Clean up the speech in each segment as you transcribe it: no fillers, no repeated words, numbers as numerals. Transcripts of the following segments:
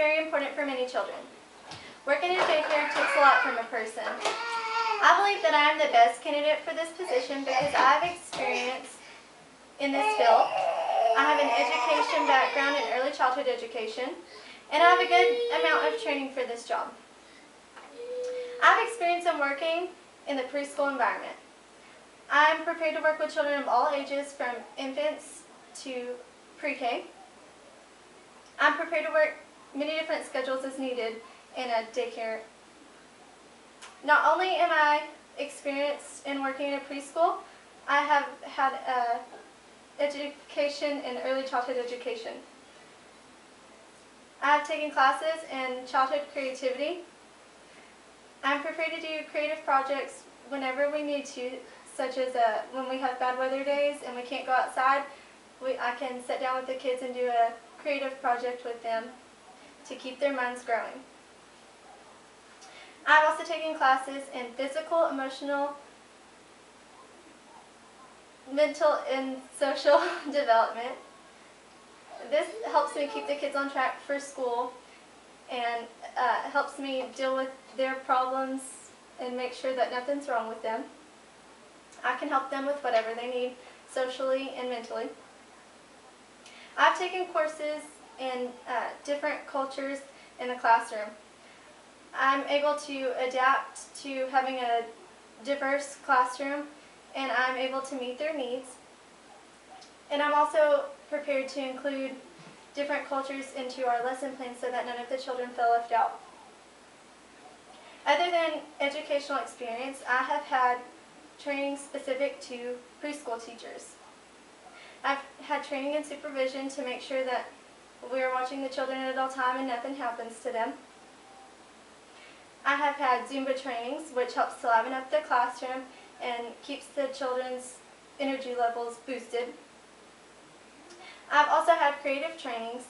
very important for many children. Working in daycare takes a lot from a person. I believe that I am the best candidate for this position because I have experience in this field. I have an education background in early childhood education, and I have a good amount of training for this job. I have experience in working in the preschool environment. I am prepared to work with children of all ages from infants to pre-K. I'm prepared to work many different schedules as needed in a daycare. Not only am I experienced in working in a preschool, I have had education in early childhood education. I have taken classes in childhood creativity. I'm prepared to do creative projects whenever we need to, such as when we have bad weather days and we can't go outside, I can sit down with the kids and do a creative project with them to keep their minds growing. I've also taken classes in physical, emotional, mental, and social development. This helps me keep the kids on track for school and helps me deal with their problems and make sure that nothing's wrong with them. I can help them with whatever they need socially and mentally. I've taken courses in different cultures in the classroom. I'm able to adapt to having a diverse classroom, and I'm able to meet their needs. And I'm also prepared to include different cultures into our lesson plan so that none of the children feel left out. Other than educational experience, I have had training specific to preschool teachers. I've had training and supervision to make sure that we are watching the children at all time and nothing happens to them. I have had Zumba trainings, which helps to liven up the classroom and keeps the children's energy levels boosted. I've also had creative trainings.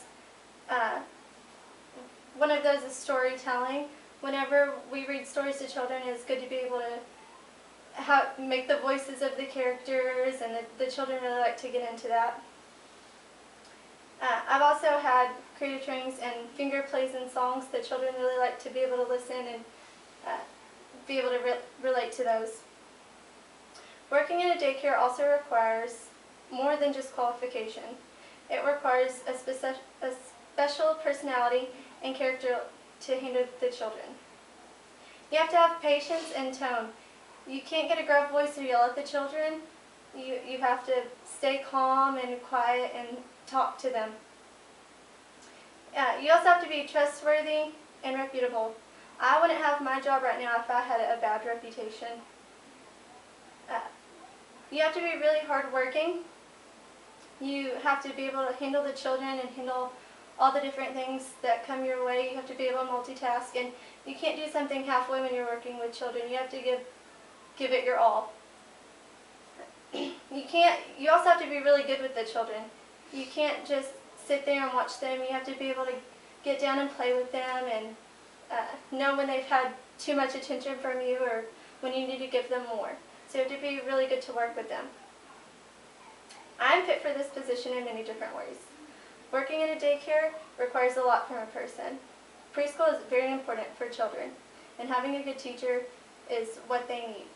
One of those is storytelling. Whenever we read stories to children, it's good to be able to make the voices of the characters, and the children really like to get into that. I've also had creative trainings in finger plays and songs that children really like to be able to listen and be able to relate to those. Working in a daycare also requires more than just qualification. It requires a special personality and character to handle the children. You have to have patience and tone. You can't get a gruff voice or yell at the children. You have to stay calm and quiet and talk to them. You also have to be trustworthy and reputable. I wouldn't have my job right now if I had a bad reputation. You have to be really hardworking. You have to be able to handle the children and handle all the different things that come your way. You have to be able to multitask, and you can't do something halfway when you're working with children. You have to give it your all. You also have to be really good with the children. You can't just sit there and watch them. You have to be able to get down and play with them and know when they've had too much attention from you or when you need to give them more. So you have to be really good to work with them. I'm fit for this position in many different ways. Working in a daycare requires a lot from a person. Preschool is very important for children, and having a good teacher is what they need.